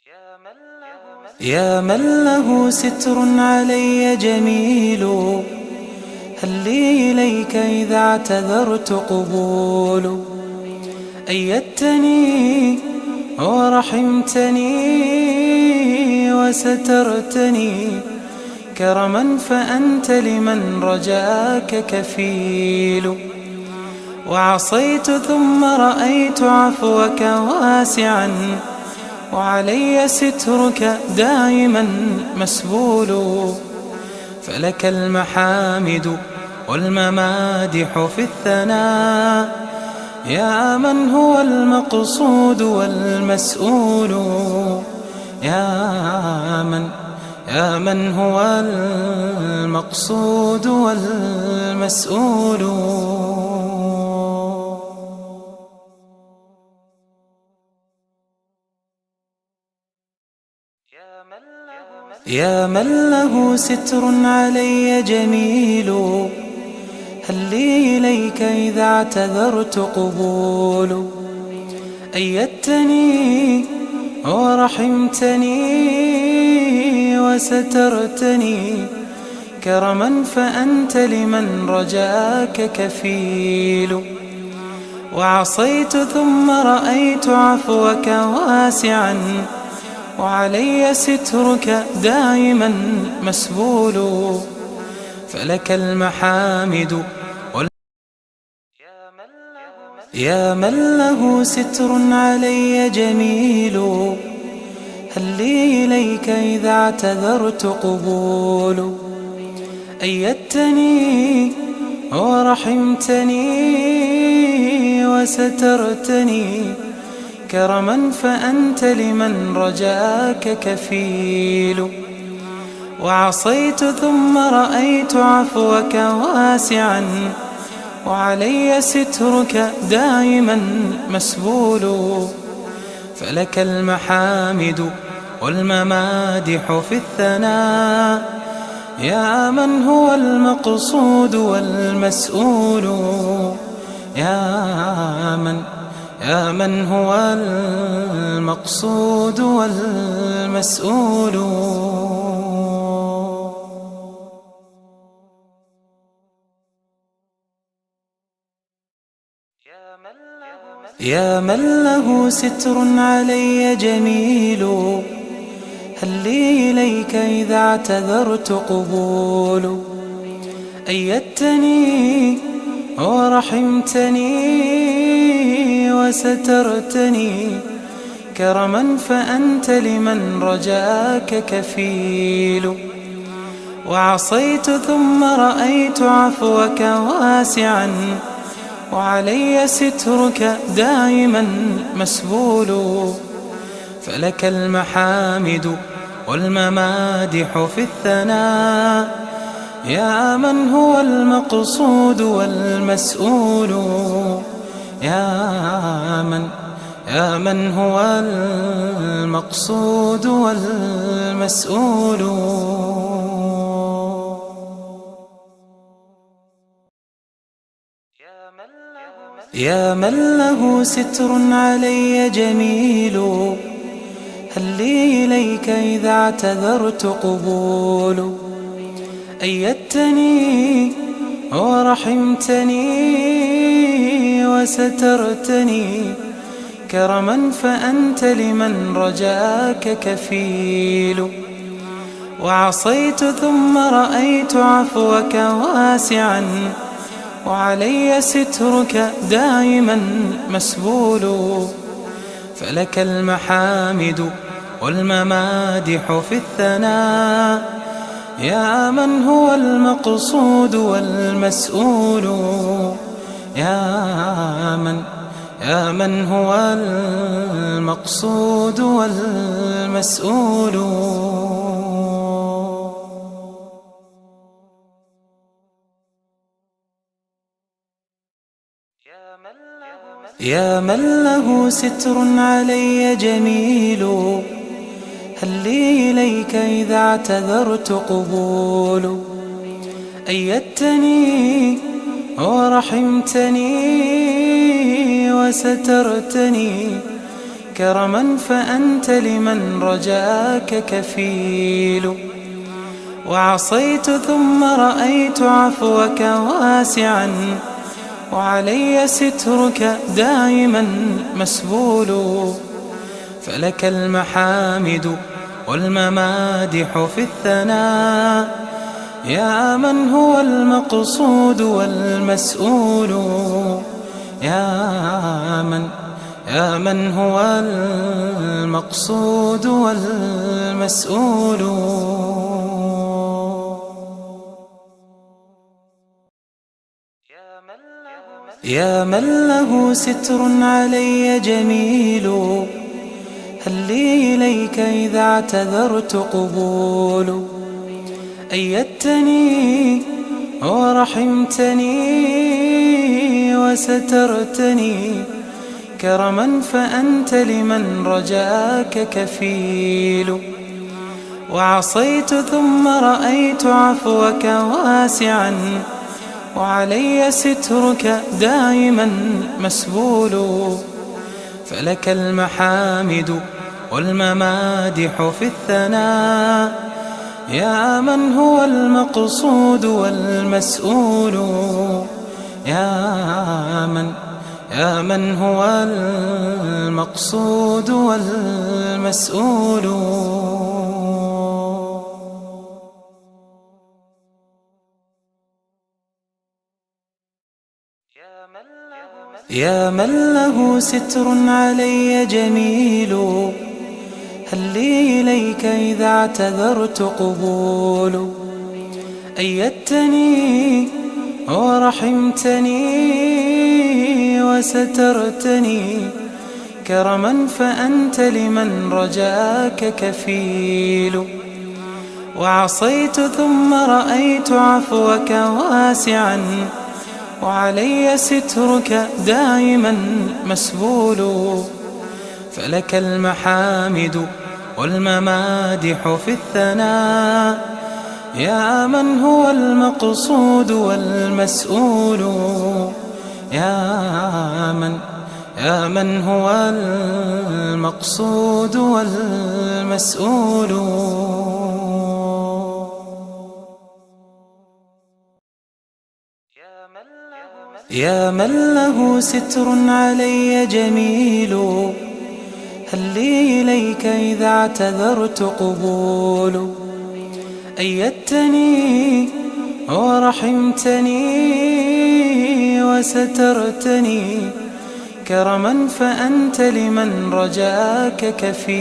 يا من له ستر علي جميل، هل لي إليك إذا اعتذرت قبول؟ أيدتني ورحمتني وسترتني كرما، فأنت لمن رجاك كفيل. وعصيت ثم رأيت عفوك واسعا، وعلي سترك دائما مسبول. فلك المحامد والممادح في الثناء، يا من هو المقصود والمسؤول. يا من هو المقصود والمسؤول. يا من له ستر علي جميل، هل لي إليك إذا اعتذرت قبول؟ أيدتني ورحمتني وسترتني كرما، فأنت لمن رجاك كفيل. وعصيت ثم رأيت عفوك واسعا، وعلي سترك دائما مسبول. فلك المحامد يا من له ستر علي جميل، هل لي إليك إذا اعتذرت قبول؟ أيدتني ورحمتني وسترتني كرما، فأنت لمن رجاك كفيل. وعصيت ثم رأيت عفوك واسعا، وعلي سترك دائما مسبول. فلك المحامد والممادح في الثناء، يا من هو المقصود والمسؤول. يا من هو المقصود والمسؤول. يا من له ستر علي جميل، هل لي إليك إذا اعتذرت قبول؟ أيدتني ورحمتني وسترتني كرما، فأنت لمن رجاك كفيل. وعصيت ثم رأيت عفوك واسعا، وعلي سترك دائما مسبول. فلك المحامد والممادح في الثناء، يا من هو المقصود والمسؤول. يا من هو المقصود والمسؤول. يا من له ستر علي جميل، هل لي إليك إذا اعتذرت قبول؟ أيدتني ورحمتني وسترتني كرما، فأنت لمن رجاك كفيل. وعصيت ثم رأيت عفوك واسعا، وعلي سترك دائما مسبول. فلك المحامد والممادح في الثناء، يا من هو المقصود والمسؤول. يا من هو المقصود والمسؤول. يا من له ستر علي جميل، هل لي إليك إذا اعتذرت قبول؟ أيدتني ورحمتني وسترتني كرما فأنت لمن رجاك كفيل. وعصيت ثم رأيت عفوك واسعا، وعلي سترك دائما مسبول. فلك المحامد والممادح في الثناء، يا من هو المقصود والمسؤول. يا من هو المقصود والمسؤول. يا من له ستر علي جميل، هل لي إليك إذا اعتذرت قبول. أيدتني ورحمتني وسترتني، كرما فأنت لمن رجاك كفيل. وعصيت ثم رأيت عفوك واسعا، وعلي سترك دائما مسبول. فلك المحامد والممادح في الثناء، يا من هو المقصود والمسؤول. يا من هو المقصود والمسؤول. يا من له ستر علي جميل، هل لي إليك إذا اعتذرت قبول. أيدتني ورحمتني وسترتني، كرما فأنت لمن رجاك كفيل. وعصيت ثم رأيت عفوك واسعا، وعلي سترك دائما مسبول. فلك المحامد والممادح في الثناء، يا من هو المقصود والمسؤول. يا من هو المقصود والمسؤول. يا من له ستر علي جميل، هل لي إليك إذا اعتذرت قبول. أيدتني ورحمتني وسترتني، كرما فأنت لمن رجاك كفيل.